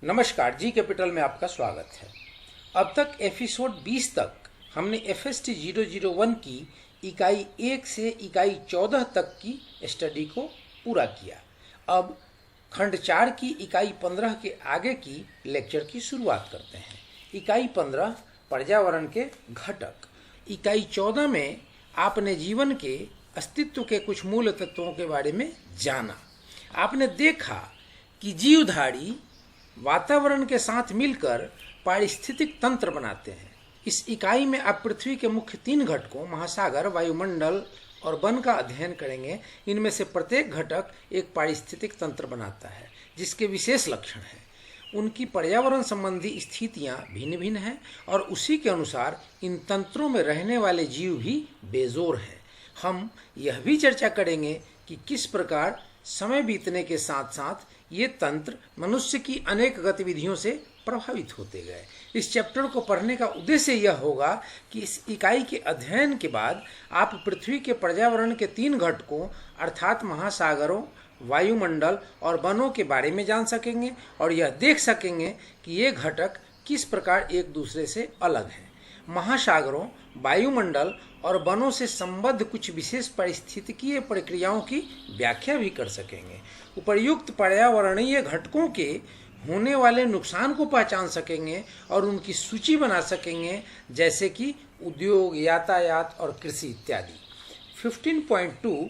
नमस्कार, G capital में आपका स्वागत है। अब तक एपिसोड 20 तक हमने FST 001 की इकाई 1 से इकाई 14 तक की स्टडी को पूरा किया। अब खंड 4 की इकाई 15 के आगे की लेक्चर की शुरुआत करते हैं। इकाई 15 पर्यावरण के घटक। इकाई 14 में आपने जीवन के अस्तित्व के कुछ मूल तत्वों के बारे में जाना। आपने देखा कि जीवधारी वातावरण के साथ मिलकर पारिस्थितिक तंत्र बनाते हैं। इस इकाई में आप पृथ्वी के मुख्य 3 घटकों महासागर, वायुमंडल और वन का अध्ययन करेंगे। इनमें से प्रत्येक घटक एक पारिस्थितिक तंत्र बनाता है जिसके विशेष लक्षण हैं। उनकी पर्यावरण संबंधी स्थितियां भिन्न भिन्न हैं और उसी के अनुसार इन तंत्रों में रहने वाले जीव भी बेजोर हैं। हम यह भी चर्चा करेंगे कि किस प्रकार समय बीतने के साथ साथ ये तंत्र मनुष्य की अनेक गतिविधियों से प्रभावित होते गए। इस चैप्टर को पढ़ने का उद्देश्य यह होगा कि इस इकाई के अध्ययन के बाद आप पृथ्वी के पर्यावरण के 3 घटकों अर्थात महासागरों, वायुमंडल और वनों के बारे में जान सकेंगे और यह देख सकेंगे कि ये घटक किस प्रकार एक दूसरे से अलग हैं। महासागरों, वायुमंडल और वनों से संबद्ध कुछ विशेष पारिस्थितिकीय प्रक्रियाओं की व्याख्या भी कर सकेंगे। उपर्युक्त पर्यावरणीय घटकों के होने वाले नुकसान को पहचान सकेंगे और उनकी सूची बना सकेंगे, जैसे कि उद्योग, यातायात और कृषि इत्यादि। 15.2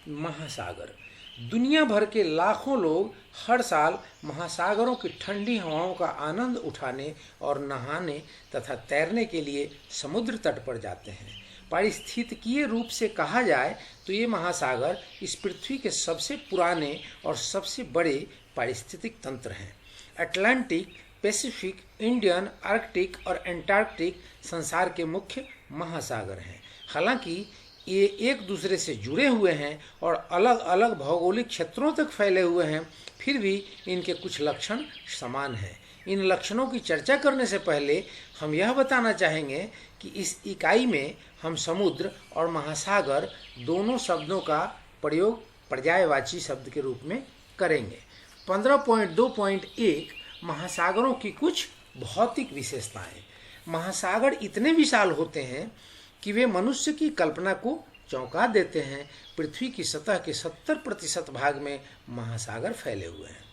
महासागर। दुनिया भर के लाखों लोग हर साल महासागरों की ठंडी हवाओं का आनंद उठाने और नहाने तथा तैरने के लिए समुद्र तट पर जाते हैं। पारिस्थितिकीय रूप से कहा जाए तो ये महासागर इस पृथ्वी के सबसे पुराने और सबसे बड़े पारिस्थितिक तंत्र हैं। अटलांटिक, पैसिफिक, इंडियन, आर्कटिक और एंटार्कटिक संसार के मुख्य महासागर हैं। हालांकि ये एक दूसरे से जुड़े हुए हैं और अलग अलग भौगोलिक क्षेत्रों तक फैले हुए हैं, फिर भी इनके कुछ लक्षण समान हैं। इन लक्षणों की चर्चा करने से पहले हम यह बताना चाहेंगे कि इस इकाई में हम समुद्र और महासागर दोनों शब्दों का प्रयोग पर्यायवाची शब्द के रूप में करेंगे। 15.2.1 महासागरों की कुछ भौतिक विशेषताएं। महासागर इतने विशाल होते हैं कि वे मनुष्य की कल्पना को चौंका देते हैं। पृथ्वी की सतह के 70% भाग में महासागर फैले हुए हैं।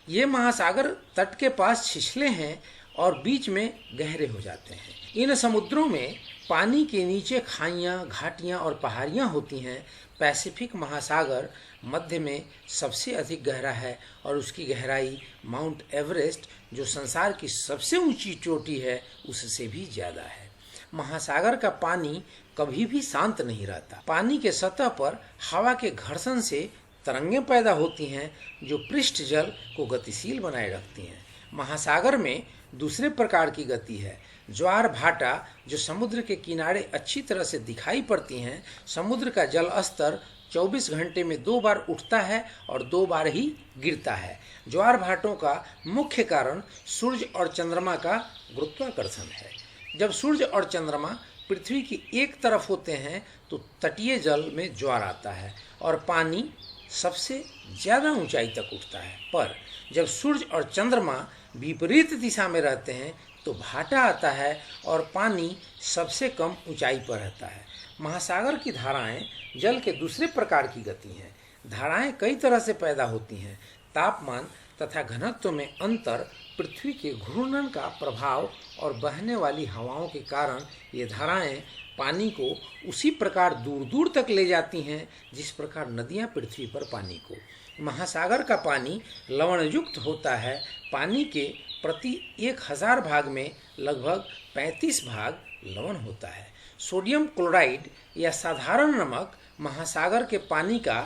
ये महासागर तट के पास छिछले हैं और बीच में गहरे हो जाते हैं। इन समुद्रों में पानी के नीचे खाइयाँ, घाटियाँ और पहाड़ियाँ होती हैं। पैसिफिक महासागर मध्य में सबसे अधिक गहरा है और उसकी गहराई माउंट एवरेस्ट, जो संसार की सबसे ऊंची चोटी है, उससे भी ज़्यादा है। महासागर का पानी कभी भी शांत नहीं रहता। पानी के सतह पर हवा के घर्षण से तरंगें पैदा होती हैं जो पृष्ठ जल को गतिशील बनाए रखती हैं। महासागर में दूसरे प्रकार की गति है, ज्वार भाटा, जो समुद्र के किनारे अच्छी तरह से दिखाई पड़ती हैं। समुद्र का जल स्तर 24 घंटे में 2 बार उठता है और 2 बार ही गिरता है। ज्वार भाटों का मुख्य कारण सूर्य और चंद्रमा का गुरुत्वाकर्षण है। जब सूर्य और चंद्रमा पृथ्वी की एक तरफ होते हैं तो तटीय जल में ज्वार आता है और पानी सबसे ज़्यादा ऊंचाई तक उठता है। पर जब सूर्य और चंद्रमा विपरीत दिशा में रहते हैं तो भाटा आता है और पानी सबसे कम ऊंचाई पर रहता है। महासागर की धाराएं जल के दूसरे प्रकार की गति हैं। धाराएं कई तरह से पैदा होती हैं। तापमान तथा घनत्व में अंतर, पृथ्वी के घूर्णन का प्रभाव और बहने वाली हवाओं के कारण ये धाराएं पानी को उसी प्रकार दूर दूर तक ले जाती हैं जिस प्रकार नदियां पृथ्वी पर पानी को। महासागर का पानी लवण युक्त होता है। पानी के प्रति 1000 भाग में लगभग 35 भाग लवण होता है। सोडियम क्लोराइड या साधारण नमक महासागर के पानी का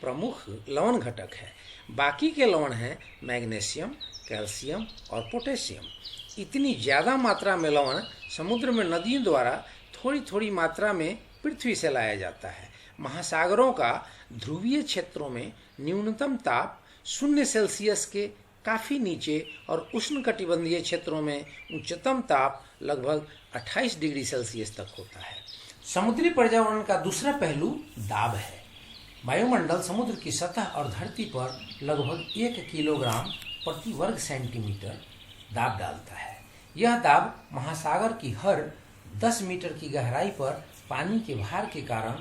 प्रमुख लवण घटक है। बाकी के लवण हैं मैग्नीशियम, कैल्शियम और पोटेशियम। इतनी ज़्यादा मात्रा में लवण समुद्र में नदियों द्वारा थोड़ी थोड़ी मात्रा में पृथ्वी से लाया जाता है। महासागरों का ध्रुवीय क्षेत्रों में न्यूनतम ताप 0 सेल्सियस के काफ़ी नीचे और उष्णकटिबंधीय क्षेत्रों में उच्चतम ताप लगभग 28 डिग्री सेल्सियस तक होता है। समुद्री पर्यावरण का दूसरा पहलू दाब है। वायुमंडल समुद्र की सतह और धरती पर लगभग 1 किलोग्राम प्रति वर्ग सेंटीमीटर दाब डालता है। यह दाब महासागर की हर 10 मीटर की गहराई पर पानी के भार के कारण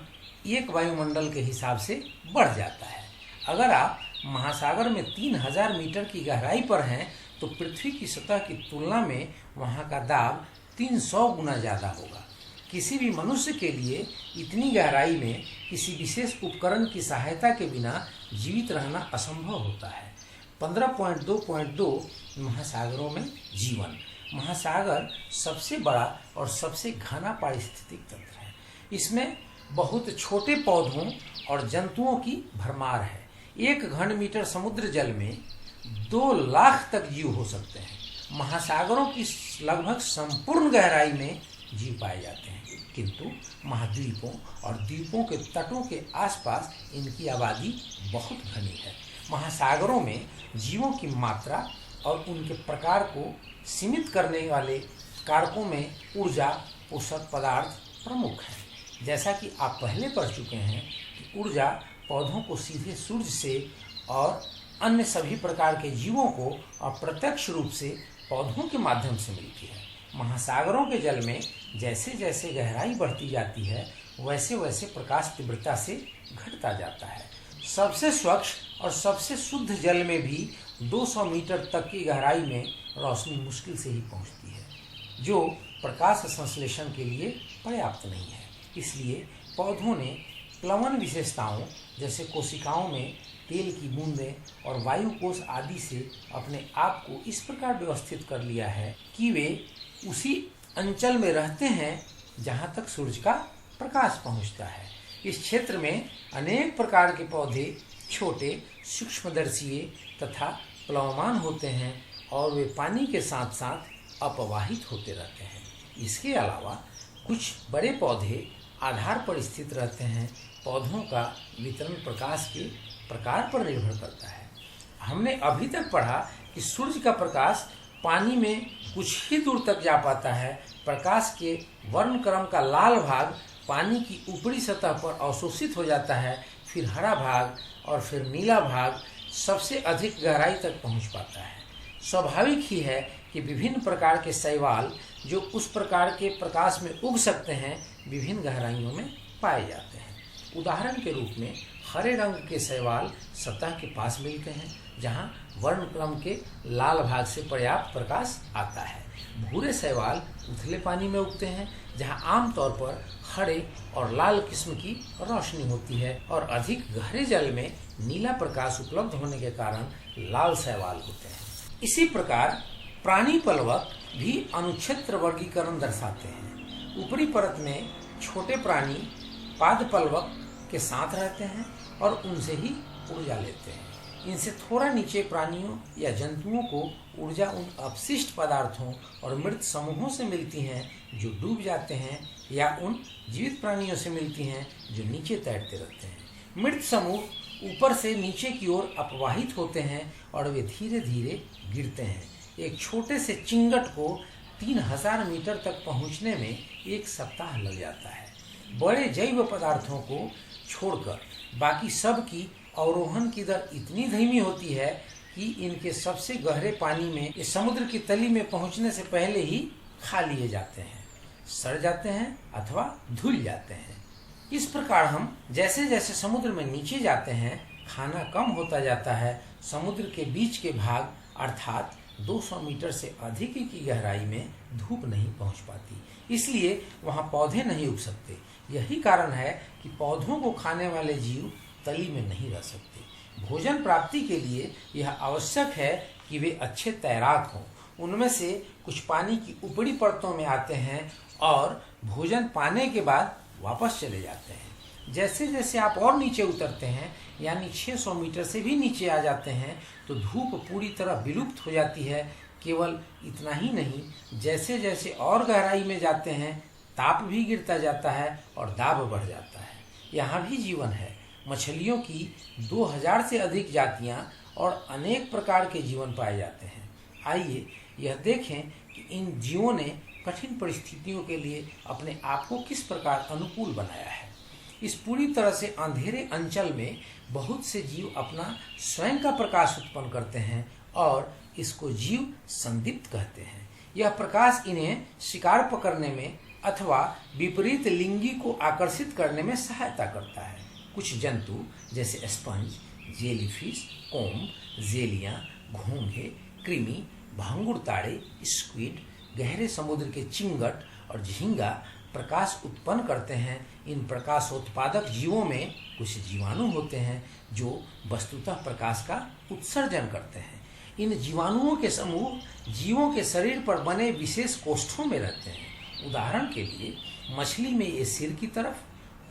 एक वायुमंडल के हिसाब से बढ़ जाता है। अगर आप महासागर में 3000 मीटर की गहराई पर हैं तो पृथ्वी की सतह की तुलना में वहाँ का दाब 300 गुना ज़्यादा होगा। किसी भी मनुष्य के लिए इतनी गहराई में किसी विशेष उपकरण की सहायता के बिना जीवित रहना असंभव होता है। 15.2.2 महासागरों में जीवन। महासागर सबसे बड़ा और सबसे घना पारिस्थितिक तंत्र है। इसमें बहुत छोटे पौधों और जंतुओं की भरमार है। 1 घन मीटर समुद्र जल में 2 लाख तक जीव हो सकते हैं। महासागरों की लगभग संपूर्ण गहराई में जीव पाए जाते हैं, किंतु महाद्वीपों और द्वीपों के तटों के आसपास इनकी आबादी बहुत घनी है। महासागरों में जीवों की मात्रा और उनके प्रकार को सीमित करने वाले कारकों में ऊर्जा, पोषक पदार्थ प्रमुख हैं। जैसा कि आप पहले पढ़ चुके हैं कि ऊर्जा पौधों को सीधे सूर्य से और अन्य सभी प्रकार के जीवों को अप्रत्यक्ष रूप से पौधों के माध्यम से मिलती है। महासागरों के जल में जैसे जैसे गहराई बढ़ती जाती है वैसे वैसे प्रकाश तीव्रता से घटता जाता है। सबसे स्वच्छ और सबसे शुद्ध जल में भी 200 मीटर तक की गहराई में रोशनी मुश्किल से ही पहुंचती है, जो प्रकाश संश्लेषण के लिए पर्याप्त नहीं है। इसलिए पौधों ने प्लवन विशेषताओं जैसे कोशिकाओं में तेल की बूंदें और वायु कोश आदि से अपने आप को इस प्रकार व्यवस्थित कर लिया है कि वे उसी अंचल में रहते हैं जहाँ तक सूर्य का प्रकाश पहुँचता है। इस क्षेत्र में अनेक प्रकार के पौधे छोटे, सूक्ष्मदर्शीय तथा प्लवमान होते हैं और वे पानी के साथ साथ अपवाहित होते रहते हैं। इसके अलावा कुछ बड़े पौधे आधार पर स्थित रहते हैं। पौधों का वितरण प्रकाश के प्रकार पर निर्भर करता है। हमने अभी तक पढ़ा कि सूर्य का प्रकाश पानी में कुछ ही दूर तक जा पाता है। प्रकाश के वर्णक्रम का लाल भाग पानी की ऊपरी सतह पर अवशोषित हो जाता है, फिर हरा भाग और फिर नीला भाग सबसे अधिक गहराई तक पहुंच पाता है। स्वाभाविक ही है कि विभिन्न प्रकार के शैवाल जो उस प्रकार के प्रकाश में उग सकते हैं विभिन्न गहराइयों में पाए जाते हैं। उदाहरण के रूप में हरे रंग के शैवाल सतह के पास मिलते हैं जहां वर्णक्रम के लाल भाग से पर्याप्त प्रकाश आता है। भूरे शैवाल उथले पानी में उगते हैं जहां आमतौर पर हरे और लाल किस्म की रोशनी होती है और अधिक गहरे जल में नीला प्रकाश उपलब्ध होने के कारण लाल शैवाल होते हैं। इसी प्रकार प्राणी पलवक भी अनुक्षेत्र वर्गीकरण दर्शाते हैं। ऊपरी परत में छोटे प्राणी पाद पलवक के साथ रहते हैं और उनसे ही ऊर्जा लेते हैं। इनसे थोड़ा नीचे प्राणियों या जंतुओं को ऊर्जा उन अपशिष्ट पदार्थों और मृत समूहों से मिलती हैं जो डूब जाते हैं या उन जीवित प्राणियों से मिलती हैं जो नीचे तैरते रहते हैं। मृत समूह ऊपर से नीचे की ओर अपवाहित होते हैं और वे धीरे धीरे गिरते हैं। एक छोटे से चिंगट को 3000 मीटर तक पहुंचने में 1 सप्ताह लग जाता है। बड़े जैव पदार्थों को छोड़कर बाकी सब की अवरोहण की दर इतनी धीमी होती है कि इनके सबसे गहरे पानी में इस समुद्र की तली में पहुंचने से पहले ही खा लिए जाते हैं, सड़ जाते हैं अथवा धुल जाते हैं। इस प्रकार हम जैसे जैसे समुद्र में नीचे जाते हैं खाना कम होता जाता है। समुद्र के बीच के भाग अर्थात 200 मीटर से अधिक की गहराई में धूप नहीं पहुंच पाती, इसलिए वहां पौधे नहीं उग सकते। यही कारण है कि पौधों को खाने वाले जीव तली में नहीं रह सकते। भोजन प्राप्ति के लिए यह आवश्यक है कि वे अच्छे तैराक हों। उनमें से कुछ पानी की ऊपरी परतों में आते हैं और भोजन पाने के बाद वापस चले जाते हैं। जैसे जैसे आप और नीचे उतरते हैं यानी 600 मीटर से भी नीचे आ जाते हैं तो धूप पूरी तरह विलुप्त हो जाती है। केवल इतना ही नहीं, जैसे जैसे और गहराई में जाते हैं ताप भी गिरता जाता है और दाब बढ़ जाता है। यहाँ भी जीवन है। मछलियों की 2000 से अधिक जातियाँ और अनेक प्रकार के जीवन पाए जाते हैं। आइए यह देखें कि इन जीवों ने कठिन परिस्थितियों के लिए अपने आप को किस प्रकार अनुकूल बनाया है। इस पूरी तरह से अंधेरे अंचल में बहुत से जीव अपना स्वयं का प्रकाश उत्पन्न करते हैं और इसको जीव संदीप्त कहते हैं। यह प्रकाश इन्हें शिकार पकड़ने में अथवा विपरीत लिंगी को आकर्षित करने में सहायता करता है। कुछ जंतु जैसे स्पंज, जेलीफिश, कोम्ब, जेलियां, घोंघे, कृमि, भांगुर ताड़े, स्क्विड, गहरे समुद्र के चिंगट और झींगा प्रकाश उत्पन्न करते हैं। इन प्रकाशोत्पादक जीवों में कुछ जीवाणु होते हैं जो वस्तुतः प्रकाश का उत्सर्जन करते हैं। इन जीवाणुओं के समूह जीवों के शरीर पर बने विशेष कोष्ठों में रहते हैं। उदाहरण के लिए मछली में ये सिर की तरफ,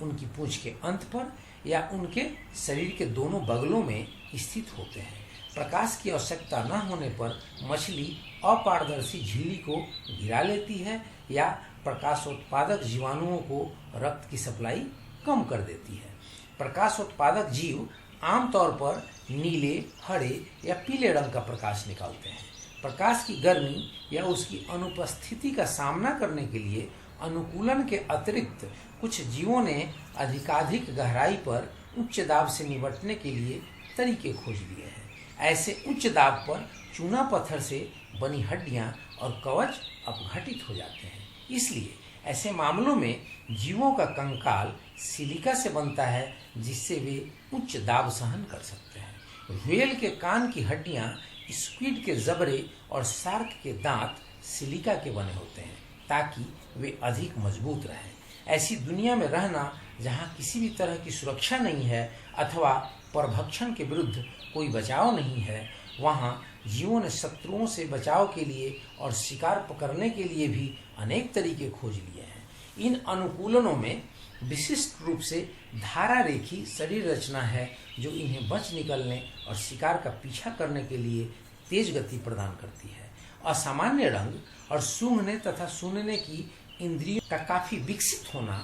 उनकी पूंछ के अंत पर या उनके शरीर के दोनों बगलों में स्थित होते हैं। प्रकाश की आवश्यकता न होने पर मछली अपारदर्शी झिल्ली को गिरा लेती है या प्रकाशोत्पादक जीवाणुओं को रक्त की सप्लाई कम कर देती है। प्रकाशोत्पादक जीव आमतौर पर नीले, हरे या पीले रंग का प्रकाश निकालते हैं। प्रकाश की गर्मी या उसकी अनुपस्थिति का सामना करने के लिए अनुकूलन के अतिरिक्त कुछ जीवों ने अधिकाधिक गहराई पर उच्च दाब से निपटने के लिए तरीके खोज लिए हैं। ऐसे उच्च दाब पर चूना पत्थर से बनी हड्डियां और कवच अपघटित हो जाते हैं। इसलिए ऐसे मामलों में जीवों का कंकाल सिलिका से बनता है, जिससे वे उच्च दाब सहन कर सकते हैं। व्हेल के कान की हड्डियां, स्क्विड के जबड़े और शार्क के दांत सिलिका के बने होते हैं ताकि वे अधिक मजबूत रहें। ऐसी दुनिया में रहना जहाँ किसी भी तरह की सुरक्षा नहीं है अथवा परभक्षण के विरुद्ध कोई बचाव नहीं है, वहाँ जीवों ने शत्रुओं से बचाव के लिए और शिकार पकड़ने के लिए भी अनेक तरीके खोज लिए हैं। इन अनुकूलनों में विशिष्ट रूप से धारा रेखी शरीर रचना है जो इन्हें बच निकलने और शिकार का पीछा करने के लिए तेज गति प्रदान करती है। असामान्य रंग और सूंघने तथा सुनने की इंद्रियों का काफी विकसित होना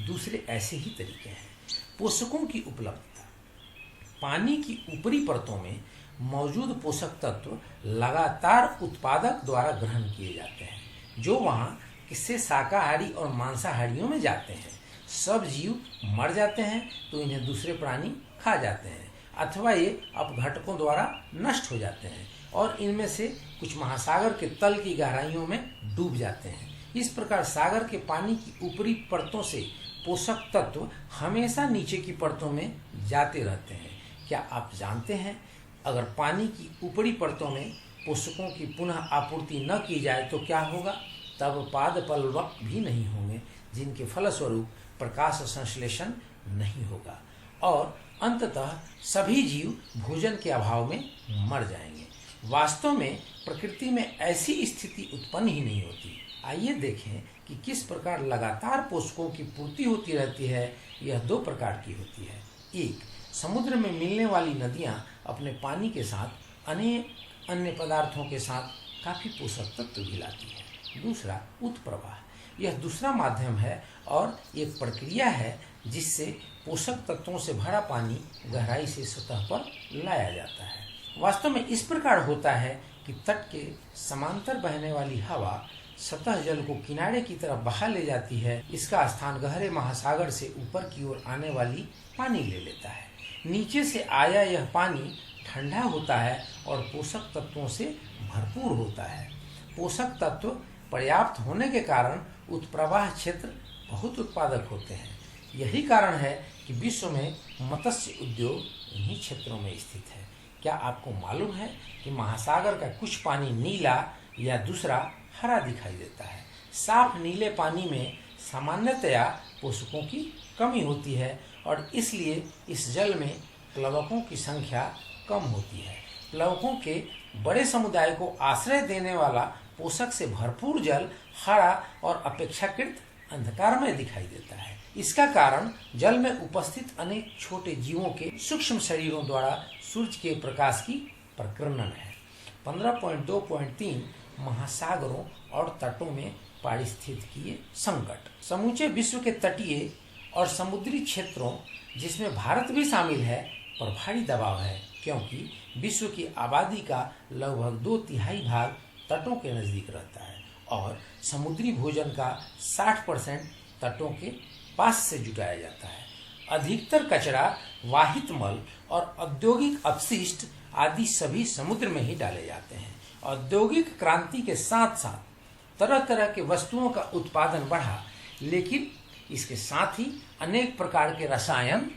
दूसरे ऐसे ही तरीके हैं। पोषकों की उपलब्धता। पानी की ऊपरी परतों में मौजूद पोषक तत्व लगातार उत्पादक द्वारा ग्रहण किए जाते हैं जो वहाँ किससे शाकाहारी और मांसाहारियों में जाते हैं। सब जीव मर जाते हैं तो इन्हें दूसरे प्राणी खा जाते हैं अथवा ये अपघटकों द्वारा नष्ट हो जाते हैं और इनमें से कुछ महासागर के तल की गहराइयों में डूब जाते हैं। इस प्रकार सागर के पानी की ऊपरी परतों से पोषक तत्व हमेशा नीचे की परतों में जाते रहते हैं। क्या आप जानते हैं अगर पानी की ऊपरी परतों में पोषकों की पुनः आपूर्ति न की जाए तो क्या होगा? तब पादपल्वक भी नहीं होंगे जिनके फलस्वरूप प्रकाश संश्लेषण नहीं होगा और अंततः सभी जीव भोजन के अभाव में मर जाएंगे। वास्तव में प्रकृति में ऐसी स्थिति उत्पन्न ही नहीं होती। आइए देखें कि किस प्रकार लगातार पोषकों की पूर्ति होती रहती है। यह दो प्रकार की होती है। एक, समुद्र में मिलने वाली नदियां अपने पानी के साथ अनेक अन्य पदार्थों के साथ काफी पोषक तत्व भी लाती है। दूसरा, उत्प्रवाह। यह दूसरा माध्यम है और एक प्रक्रिया है जिससे पोषक तत्वों से भरा पानी गहराई से सतह पर लाया जाता है। वास्तव में इस प्रकार होता है कि तट के समांतर बहने वाली हवा सतह जल को किनारे की तरफ बहा ले जाती है। इसका स्थान गहरे महासागर से ऊपर की ओर आने वाली पानी ले लेता है। नीचे से आया यह पानी ठंडा होता है और पोषक तत्वों से भरपूर होता है। पोषक तत्व पर्याप्त होने के कारण उत्प्रवाह क्षेत्र बहुत उत्पादक होते हैं। यही कारण है कि विश्व में मत्स्य उद्योग इन्हीं क्षेत्रों में स्थित है। क्या आपको मालूम है कि महासागर का कुछ पानी नीला या दूसरा हरा दिखाई देता है? साफ नीले पानी में सामान्यतया पोषकों की कमी होती है और इसलिए इस जल में प्लवकों की संख्या कम होती है। प्लवकों के बड़े समुदाय को आश्रय देने वाला पोषक से भरपूर जल हरा और अपेक्षाकृत अंधकारमय दिखाई देता है। इसका कारण जल में उपस्थित अनेक छोटे जीवों के सूक्ष्म शरीरों द्वारा सूर्य के प्रकाश की प्रकीर्णन है। 15.2.3 महासागरों और तटों में पारिस्थितिकीय संकट। समूचे विश्व के तटीय और समुद्री क्षेत्रों जिसमें भारत भी शामिल है पर भारी दबाव है क्योंकि विश्व की आबादी का लगभग 2/3 भाग तटों के नजदीक रहता है और समुद्री भोजन का 60% तटों के पास से जुटाया जाता है। अधिकतर कचरा, वाहित मल और औद्योगिक अपशिष्ट आदि सभी समुद्र में ही डाले जाते हैं। औद्योगिक क्रांति के साथ साथ तरह तरह के वस्तुओं का उत्पादन बढ़ा, लेकिन इसके साथ ही अनेक प्रकार के रसायन,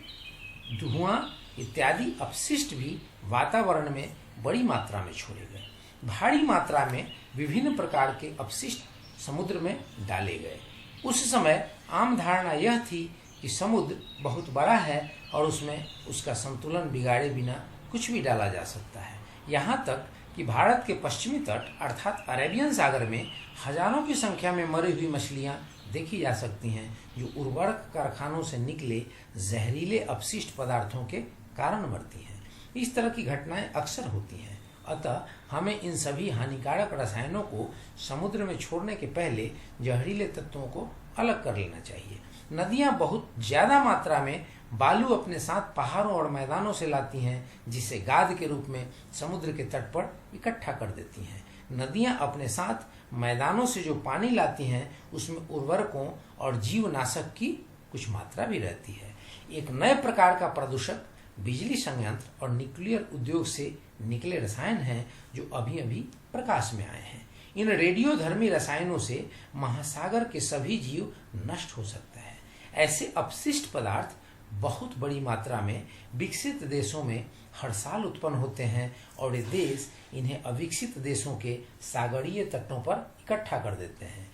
धुआं इत्यादि अपशिष्ट भी वातावरण में बड़ी मात्रा में छोड़े गए। भारी मात्रा में विभिन्न प्रकार के अपशिष्ट समुद्र में डाले गए। उस समय आम धारणा यह थी कि समुद्र बहुत बड़ा है और उसमें उसका संतुलन बिगाड़े बिना कुछ भी डाला जा सकता है। यहाँ तक कि भारत के पश्चिमी तट अर्थात अरेबियन सागर में हजारों की संख्या में मरी हुई मछलियाँ देखी जा सकती हैं, जो उर्वरक कारखानों से निकले जहरीले अपशिष्ट पदार्थों के कारण मरती हैं। इस तरह की घटनाएं अक्सर होती हैं। अतः हमें इन सभी हानिकारक रसायनों को समुद्र में छोड़ने के पहले जहरीले तत्वों को अलग कर लेना चाहिए। नदियां बहुत ज्यादा मात्रा में बालू अपने साथ पहाड़ों और मैदानों से लाती हैं, जिसे गाद के रूप में समुद्र के तट पर इकट्ठा कर देती हैं। नदियां अपने साथ मैदानों से जो पानी लाती हैं उसमें उर्वरकों और जीवनाशक की कुछ मात्रा भी रहती है। एक नए प्रकार का प्रदूषक बिजली संयंत्र और न्यूक्लियर उद्योग से निकले रसायन हैं, जो अभी अभी प्रकाश में आए हैं। इन रेडियोधर्मी रसायनों से महासागर के सभी जीव नष्ट हो सकते हैं। ऐसे अपशिष्ट पदार्थ बहुत बड़ी मात्रा में विकसित देशों में हर साल उत्पन्न होते हैं और ये देश इन्हें अविकसित देशों के सागरीय तटों पर इकट्ठा कर देते हैं।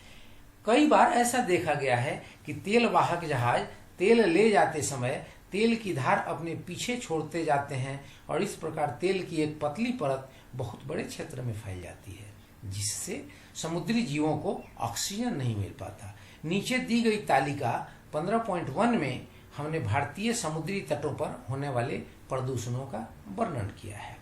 कई बार ऐसा देखा गया है कि तेल वाहक जहाज तेल ले जाते समय तेल की धार अपने पीछे छोड़ते जाते हैं और इस प्रकार तेल की एक पतली परत बहुत बड़े क्षेत्र में फैल जाती है, जिससे समुद्री जीवों को ऑक्सीजन नहीं मिल पाता। नीचे दी गई तालिका 15.1 में हमने भारतीय समुद्री तटों पर होने वाले प्रदूषणों का वर्णन किया है।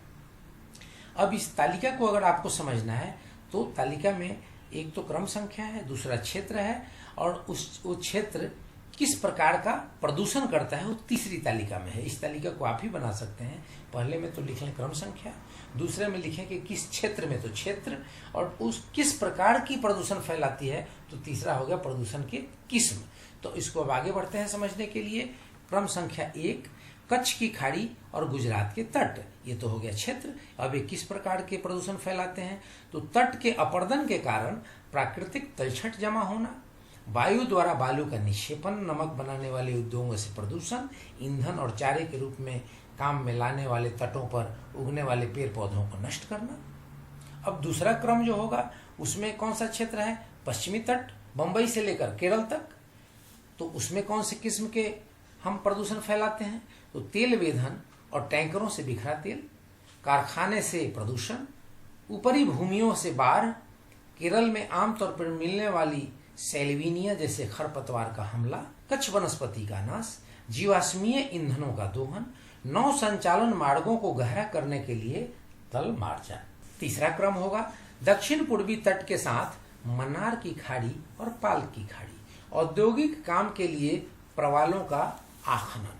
अब इस तालिका को अगर आपको समझना है तो तालिका में एक तो क्रम संख्या है, दूसरा क्षेत्र है और वो क्षेत्र किस प्रकार का प्रदूषण करता है वो तीसरी तालिका में है। इस तालिका को आप ही बना सकते हैं। पहले में तो लिख लें क्रम संख्या, दूसरे में लिखें कि किस क्षेत्र में तो क्षेत्र, और उस किस प्रकार की प्रदूषण फैलाती है तो तीसरा हो गया प्रदूषण की किस्म। तो इसको अब आगे बढ़ते हैं समझने के लिए। क्रम संख्या 1, कच्छ की खाड़ी और गुजरात के तट, ये तो हो गया क्षेत्र। अब ये किस प्रकार के प्रदूषण फैलाते हैं तो तट के अपरदन के कारण प्राकृतिक तलछट जमा होना, वायु द्वारा बालू का निक्षेपण, नमक बनाने वाले उद्योगों से प्रदूषण, ईंधन और चारे के रूप में काम में लाने वाले तटों पर उगने वाले पेड़ पौधों को नष्ट करना। अब दूसरा क्रम जो होगा उसमें कौन सा क्षेत्र है, पश्चिमी तट बंबई से लेकर केरल तक। तो उसमें कौन से किस्म के हम प्रदूषण फैलाते हैं तो तेल वेधन और टैंकरों से बिखरा तेल, कारखाने से प्रदूषण, ऊपरी भूमियों से बाढ़, केरल में आमतौर पर मिलने वाली सेल्विनिया जैसे खरपतवार का हमला, कच्छ वनस्पति का नाश, जीवाश्मीय ईंधनों का दोहन, नौ संचालन मार्गों को गहरा करने के लिए तल मार्चा। तीसरा क्रम होगा दक्षिण पूर्वी तट के साथ मन्नार की खाड़ी और पाल की खाड़ी, औद्योगिक काम के लिए प्रवालों का आखनन।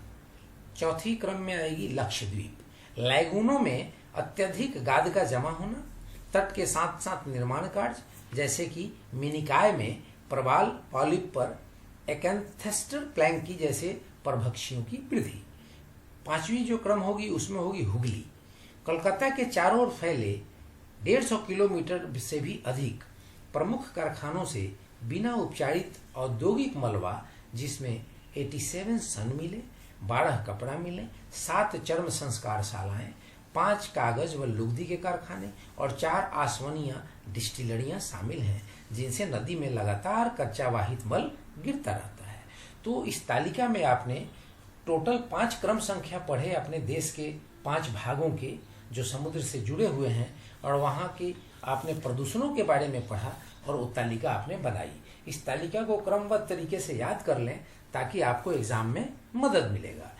चौथी क्रम में आएगी लक्षद्वीप, लैगूनों में अत्यधिक गाद का जमा होना, तट के साथ साथ निर्माण कार्य जैसे कि मिनिकाय में प्रवाल पॉलिप पर एकेंथेस्टर प्लैंकी जैसे परभक्षियों की वृद्धि। पांचवी जो क्रम होगी उसमें होगी हुगली, कलकत्ता के चारों ओर फैले 150 किलोमीटर से भी अधिक प्रमुख कारखानों से बिना उपचारित औद्योगिक मलबा, जिसमें 87 सन मिले, 12 कपड़ा मिले, 7 चर्म संस्कारशालाएं, 5 कागज व लुगदी के कारखाने और 4 आसवनिया डिस्टिलरियां शामिल हैं, जिनसे नदी में लगातार कच्चा वाहित मल गिरता रहता है। तो इस तालिका में आपने टोटल 5 क्रम संख्या पढ़े अपने देश के 5 भागों के जो समुद्र से जुड़े हुए हैं, और वहाँ के आपने प्रदूषणों के बारे में पढ़ा और वो तालिका आपने बनाई। इस तालिका को क्रमबद्ध तरीके से याद कर लें ताकि आपको एग्जाम में मदद मिलेगा।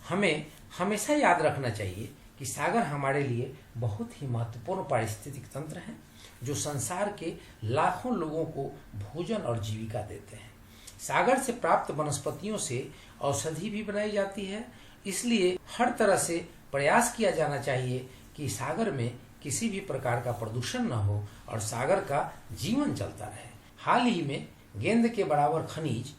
हमें हमेशा याद रखना चाहिए कि सागर हमारे लिए बहुत ही महत्वपूर्ण पारिस्थितिक तंत्र है, जो संसार के लाखों लोगों को भोजन और जीविका देते हैं। सागर से प्राप्त वनस्पतियों से औषधि भी बनाई जाती है, इसलिए हर तरह से प्रयास किया जाना चाहिए कि सागर में किसी भी प्रकार का प्रदूषण न हो और सागर का जीवन चलता रहे। हाल ही में गेंद के बराबर खनिज,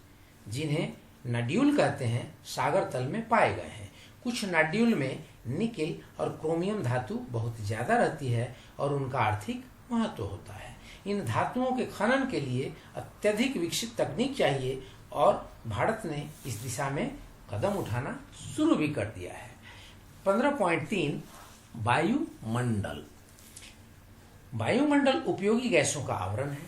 जिन्हें नड्यूल कहते हैं, सागर तल में पाए गए हैं। कुछ नॉड्यूल में निकेल और क्रोमियम धातु बहुत ज़्यादा रहती है और उनका आर्थिक महत्व होता है। इन धातुओं के खनन के लिए अत्यधिक विकसित तकनीक चाहिए और भारत ने इस दिशा में कदम उठाना शुरू भी कर दिया है। 15.3 वायुमंडल। वायुमंडल उपयोगी गैसों का आवरण है।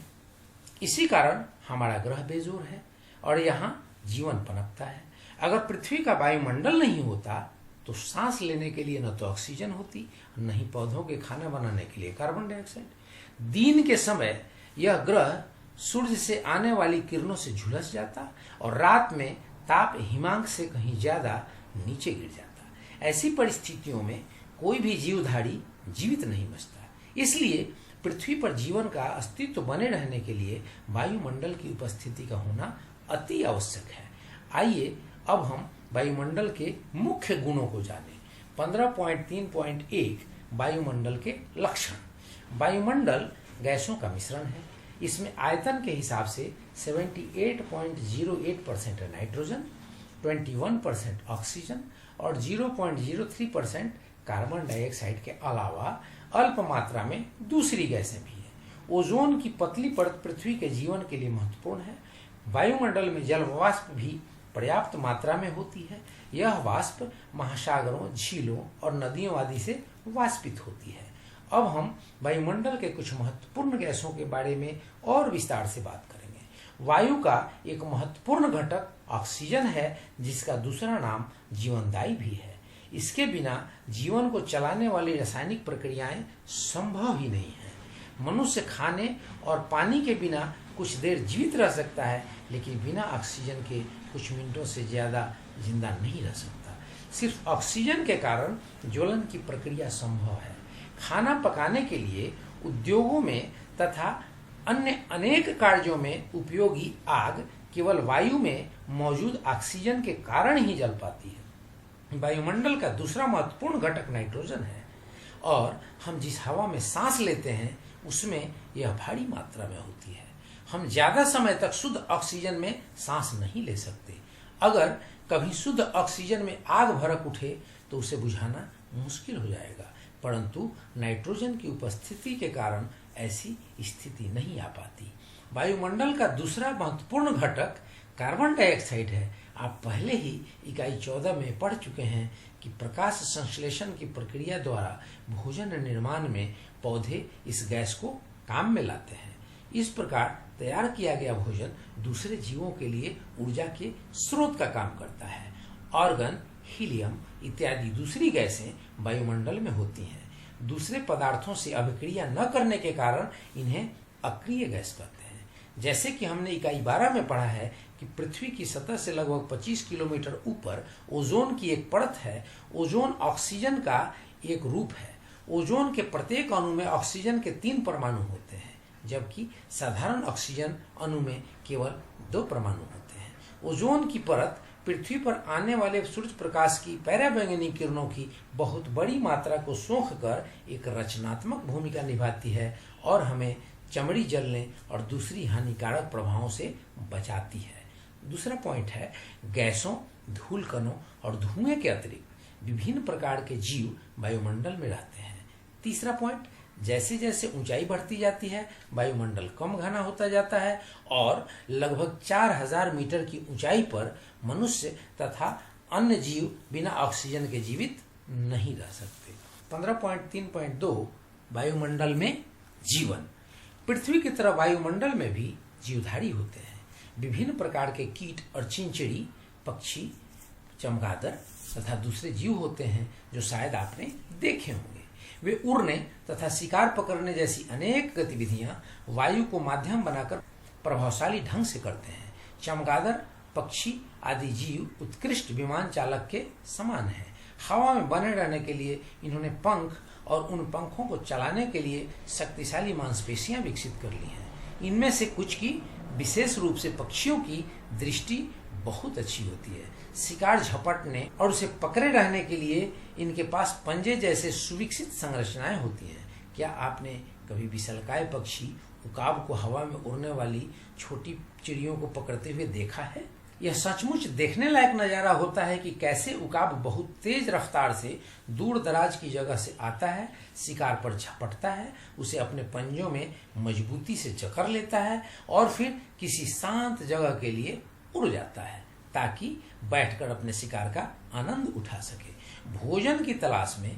इसी कारण हमारा ग्रह बेजोर है और यहाँ जीवन पनपता है। अगर पृथ्वी का वायुमंडल नहीं होता तो सांस लेने के लिए न तो ऑक्सीजन होती, न ही पौधों के खाना बनाने के लिए कार्बन डाइऑक्साइड। दिन के समय यह ग्रह सूर्य से आने वाली किरणों से झुलस जाता और रात में ताप हिमांक से कहीं ज्यादा नीचे गिर जाता। ऐसी परिस्थितियों में कोई भी जीवधारी जीवित नहीं बचता। इसलिए पृथ्वी पर जीवन का अस्तित्व बने रहने के लिए वायुमंडल की उपस्थिति का होना अति आवश्यक है। आइए अब हम वायुमंडल के मुख्य गुणों को जानें। 15.3.1 वायुमंडल के लक्षण। वायुमंडल गैसों का मिश्रण है। इसमें आयतन के हिसाब से 78.08% नाइट्रोजन, 21% ऑक्सीजन और 0.03% कार्बन डाइऑक्साइड के अलावा अल्प मात्रा में दूसरी गैसें भी हैं। ओजोन की पतली परत पृथ्वी के जीवन के लिए महत्वपूर्ण है। वायुमंडल में जल वाष्प भी पर्याप्त मात्रा में होती है। यह वाष्प महासागरों, झीलों और नदियों आदि से वाष्पित होती है। अब हम वायुमंडल के कुछ महत्वपूर्ण गैसों के बारे में और विस्तार से बात करेंगे। वायु का एक महत्वपूर्ण घटक ऑक्सीजन है, जिसका दूसरा नाम जीवनदायी भी है। इसके बिना जीवन को चलाने वाली रासायनिक प्रक्रियाएं संभव ही नहीं है। मनुष्य खाने और पानी के बिना कुछ देर जीवित रह सकता है, लेकिन बिना ऑक्सीजन के कुछ मिनटों से ज्यादा जिंदा नहीं रह सकता। सिर्फ ऑक्सीजन के कारण ज्वलन की प्रक्रिया संभव है। खाना पकाने के लिए उद्योगों में तथा अन्य अनेक कार्यों में उपयोगी आग केवल वायु में मौजूद ऑक्सीजन के कारण ही जल पाती है। वायुमंडल का दूसरा महत्वपूर्ण घटक नाइट्रोजन है और हम जिस हवा में सांस लेते हैं उसमें यह भारी मात्रा में होती है। हम ज्यादा समय तक शुद्ध ऑक्सीजन में सांस नहीं ले सकते। अगर कभी शुद्ध ऑक्सीजन में आग भड़क उठे तो उसे बुझाना मुश्किल हो जाएगा, परंतु नाइट्रोजन की उपस्थिति के कारण ऐसी स्थिति नहीं आ पाती। वायुमंडल का दूसरा महत्वपूर्ण घटक कार्बन डाइऑक्साइड है। आप पहले ही इकाई 14 में पढ़ चुके हैं कि प्रकाश संश्लेषण की प्रक्रिया द्वारा भोजन निर्माण में पौधे इस गैस को काम में लाते हैं। इस प्रकार तैयार किया गया भोजन दूसरे जीवों के लिए ऊर्जा के स्रोत का काम करता है। ऑर्गन, हीलियम इत्यादि दूसरी गैसें वायुमंडल में होती हैं। दूसरे पदार्थों से अभिक्रिया न करने के कारण इन्हें अक्रिय गैस कहते हैं। जैसे कि हमने इकाई 12 में पढ़ा है कि पृथ्वी की सतह से लगभग 25 किलोमीटर ऊपर ओजोन की एक परत है। ओजोन ऑक्सीजन का एक रूप है। ओजोन के प्रत्येक अणु में ऑक्सीजन के 3 परमाणु होते हैं, जबकि साधारण ऑक्सीजन अणु में केवल 2 परमाणु होते हैं। ओजोन की परत पृथ्वी पर आने वाले सूर्य प्रकाश की पराबैंगनी किरणों की बहुत बड़ी मात्रा को सोख कर एक रचनात्मक भूमिका निभाती है और हमें चमड़ी जलने और दूसरी हानिकारक प्रभावों से बचाती है। दूसरा पॉइंट है गैसों, धूल कणों और धुएं के अतिरिक्त विभिन्न प्रकार के जीव वायुमंडल में रहते हैं। तीसरा पॉइंट, जैसे जैसे ऊंचाई बढ़ती जाती है वायुमंडल कम घना होता जाता है और लगभग 4000 मीटर की ऊंचाई पर मनुष्य तथा अन्य जीव बिना ऑक्सीजन के जीवित नहीं रह सकते। 15.3.2 वायुमंडल में जीवन। पृथ्वी की तरह वायुमंडल में भी जीवधारी होते हैं। विभिन्न प्रकार के कीट और चिंचिड़ी, पक्षी, चमगादड़ तथा दूसरे जीव होते हैं जो शायद आपने देखे होंगे। वे उड़ने तथा शिकार पकड़ने जैसी अनेक गतिविधियां वायु को माध्यम बनाकर प्रभावशाली ढंग से करते हैं। चमगादड़, पक्षी आदि जीव उत्कृष्ट विमान चालक के समान हैं। हवा में बने रहने के लिए इन्होंने पंख और उन पंखों को चलाने के लिए शक्तिशाली मांसपेशियां विकसित कर ली हैं। इनमें से कुछ की, विशेष रूप से पक्षियों की दृष्टि बहुत अच्छी होती है। शिकार झपटने और उसे पकड़े रहने के लिए इनके पास पंजे जैसे सुविकसित संरचनाएं होती हैं। क्या आपने कभी विशालकाय पक्षी उकाब को हवा में उड़ने वाली छोटी चिड़ियों को पकड़ते हुए देखा है? यह सचमुच देखने लायक नजारा होता है कि कैसे उकाब बहुत तेज रफ्तार से दूर दराज की जगह से आता है, शिकार पर झपटता है, उसे अपने पंजों में मजबूती से जकड़ लेता है और फिर किसी शांत जगह के लिए उड़ जाता है ताकि बैठकर अपने शिकार का आनंद उठा सके। भोजन की तलाश में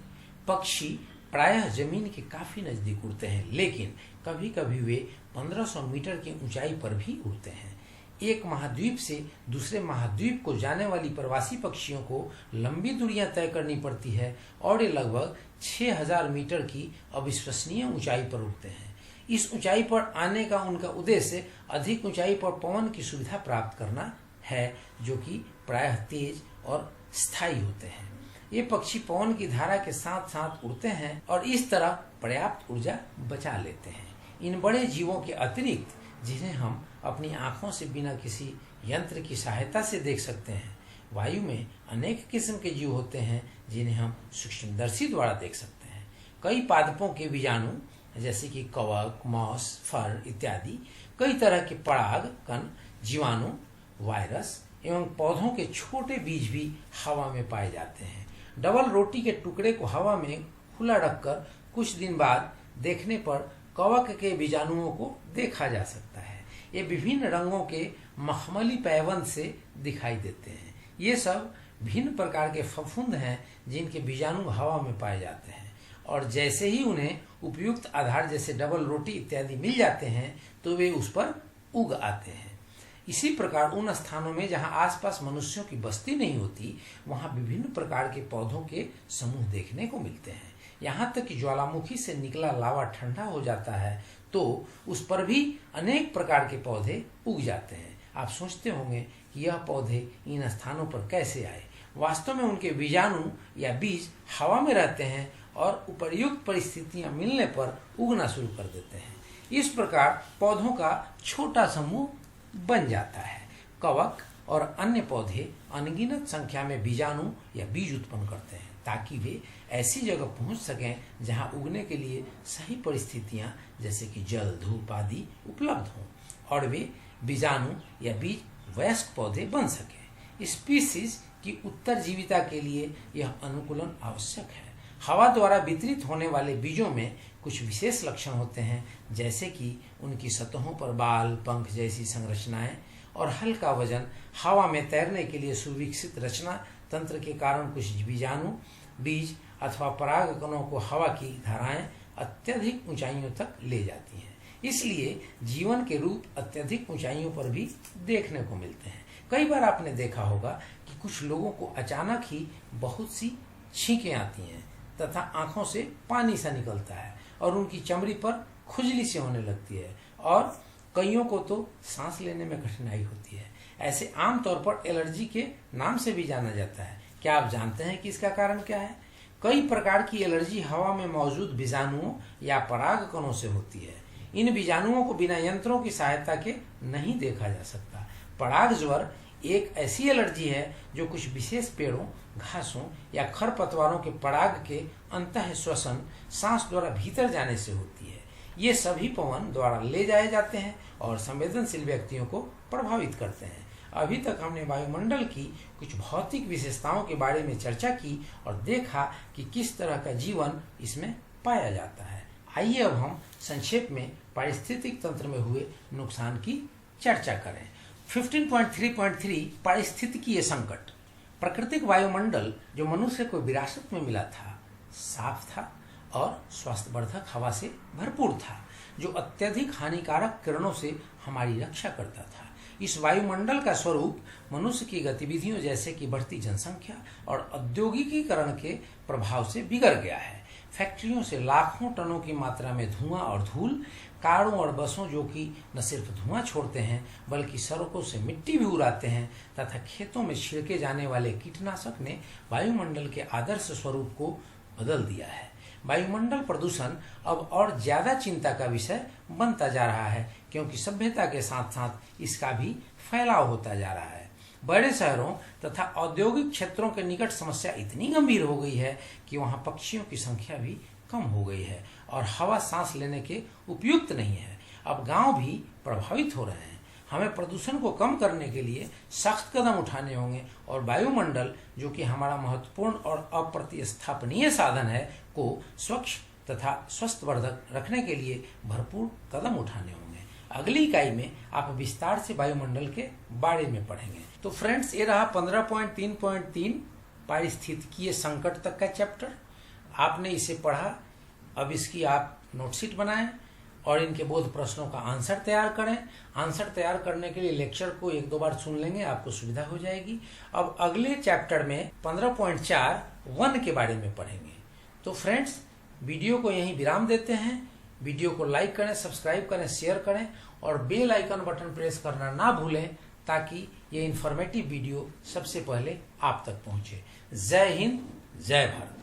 पक्षी प्रायः जमीन के काफी नजदीक उड़ते हैं, लेकिन कभी कभी वे 1500 मीटर की ऊंचाई पर भी उड़ते हैं। एक महाद्वीप से दूसरे महाद्वीप को जाने वाली प्रवासी पक्षियों को लंबी दूरियां तय करनी पड़ती है और ये लगभग 6000 मीटर की अविश्वसनीय ऊंचाई पर उड़ते हैं। इस ऊंचाई पर आने का उनका उद्देश्य अधिक ऊंचाई पर पवन की सुविधा प्राप्त करना है, जो कि प्रायः तेज और स्थायी होते हैं। ये पक्षी पवन की धारा के साथ साथ उड़ते हैं और इस तरह पर्याप्त ऊर्जा बचा लेते हैं। इन बड़े जीवों के अतिरिक्त, जिन्हें हम अपनी आंखों से बिना किसी यंत्र की सहायता से देख सकते हैं, वायु में अनेक किस्म के जीव होते हैं जिन्हें हम सूक्ष्मदर्शी द्वारा देख सकते हैं। कई पादपों के बीजाणु जैसे कि कवक, मॉस, फर इत्यादि, कई तरह के पराग कण, जीवाणु, वायरस एवं पौधों के छोटे बीज भी हवा में पाए जाते हैं। डबल रोटी के टुकड़े को हवा में खुला रखकर कुछ दिन बाद देखने पर कवक के बीजाणुओं को देखा जा सकता है। ये विभिन्न रंगों के मखमली पैबंद से दिखाई देते हैं। ये सब भिन्न प्रकार के फफूंद हैं जिनके बीजाणु हवा में पाए जाते हैं और जैसे ही उन्हें उपयुक्त आधार जैसे डबल रोटी इत्यादि मिल जाते हैं तो वे उस पर उग आते हैं। इसी प्रकार उन स्थानों में जहां आसपास मनुष्यों की बस्ती नहीं होती, वहां विभिन्न प्रकार के पौधों के समूह देखने को मिलते हैं। यहाँ तक कि ज्वालामुखी से निकला लावा ठंडा हो जाता है तो उस पर भी अनेक प्रकार के पौधे उग जाते हैं। आप सोचते होंगे कि यह पौधे इन स्थानों पर कैसे आए। वास्तव में उनके बीजाणु या बीज हवा में रहते हैं और उपर्युक्त परिस्थितियां मिलने पर उगना शुरू कर देते हैं। इस प्रकार पौधों का छोटा समूह बन जाता है। कवक और अन्य पौधे अनगिनत संख्या में बीजाणु या बीज उत्पन्न करते हैं ताकि वे ऐसी जगह पहुंच सकें जहां उगने के लिए सही परिस्थितियां जैसे कि जल, धूप आदि उपलब्ध हों और वे बीजाणु या बीज वयस्क पौधे बन सकें। स्पीसीज की उत्तरजीविता के लिए यह अनुकूलन आवश्यक है। हवा द्वारा वितरित होने वाले बीजों में कुछ विशेष लक्षण होते हैं, जैसे कि उनकी सतहों पर बाल, पंख जैसी संरचनाएं और हल्का वजन। हवा में तैरने के लिए सुविकसित रचना तंत्र के कारण कुछ बीजाणु, बीज अथवा पराग कणों को हवा की धाराएं अत्यधिक ऊंचाइयों तक ले जाती हैं। इसलिए जीवन के रूप अत्यधिक ऊंचाइयों पर भी देखने को मिलते हैं। कई बार आपने देखा होगा कि कुछ लोगों को अचानक ही बहुत सी छींकें आती हैं तथा आंखों से पानी सा निकलता है और उनकी चमड़ी पर खुजली सी होने लगती है और कईयों को तो सांस लेने में कठिनाई होती है। ऐसे आमतौर पर एलर्जी के नाम से भी जाना जाता है। क्या आप जानते हैं कि इसका कारण क्या है? कई प्रकार की एलर्जी हवा में मौजूद बीजाणुओं या पराग कणों से होती है। इन बीजाणुओं को बिना यंत्रों की सहायता के नहीं देखा जा सकता। पराग ज्वर एक ऐसी एलर्जी है जो कुछ विशेष पेड़ों, घासों या खरपतवारों के पराग के अंतः श्वसन सांस द्वारा भीतर जाने से होती है। ये सभी पवन द्वारा ले जाए जाते हैं और संवेदनशील व्यक्तियों को प्रभावित करते हैं। अभी तक हमने वायुमंडल की कुछ भौतिक विशेषताओं के बारे में चर्चा की और देखा कि किस तरह का जीवन इसमें पाया जाता है। आइए अब हम संक्षेप में पारिस्थितिक तंत्र में हुए नुकसान की चर्चा करें। 15.3.3 पारिस्थितिकीय संकट। प्राकृतिक वायुमंडल जो मनुष्य को विरासत में मिला था, साफ था और स्वास्थ्यवर्धक हवा से भरपूर था, जो अत्यधिक हानिकारक किरणों से हमारी रक्षा करता था। इस वायुमंडल का स्वरूप मनुष्य की गतिविधियों जैसे कि बढ़ती जनसंख्या और औद्योगिकीकरण के प्रभाव से बिगड़ गया है। फैक्ट्रियों से लाखों टनों की मात्रा में धुआं और धूल, कारों और बसों जो कि न सिर्फ धुआं छोड़ते हैं बल्कि सड़कों से मिट्टी भी उड़ाते हैं, तथा खेतों में छिड़के जाने वाले कीटनाशक ने वायुमंडल के आदर्श स्वरूप को बदल दिया है। वायुमंडल प्रदूषण अब और ज्यादा चिंता का विषय बनता जा रहा है, क्योंकि सभ्यता के साथ साथ इसका भी फैलाव होता जा रहा है। बड़े शहरों तथा औद्योगिक क्षेत्रों के निकट समस्या इतनी गंभीर हो गई है कि वहां पक्षियों की संख्या भी कम हो गई है और हवा सांस लेने के उपयुक्त नहीं है। अब गांव भी प्रभावित हो रहे हैं। हमें प्रदूषण को कम करने के लिए सख्त कदम उठाने होंगे और वायुमंडल, जो कि हमारा महत्वपूर्ण और अप्रतिस्थापनीय साधन है, को स्वच्छ तथा स्वस्थवर्धक रखने के लिए भरपूर कदम उठाने होंगे। अगली इकाई में आप विस्तार से वायुमंडल के बारे में पढ़ेंगे। तो फ्रेंड्स, ये रहा 15.3.3 पारिस्थितिकीय संकट तक का चैप्टर। आपने इसे पढ़ा, अब इसकी आप नोटशीट बनाएं और इनके बोध प्रश्नों का आंसर तैयार करें। आंसर तैयार करने के लिए लेक्चर को 1-2 बार सुन लेंगे, आपको सुविधा हो जाएगी। अब अगले चैप्टर में 15.4 के बारे में पढ़ेंगे। तो फ्रेंड्स, वीडियो को यहीं विराम देते हैं। वीडियो को लाइक करें, सब्सक्राइब करें, शेयर करें और बेल आइकन बटन प्रेस करना ना भूलें, ताकि ये इन्फॉर्मेटिव वीडियो सबसे पहले आप तक पहुंचे। जय हिंद, जय भारत।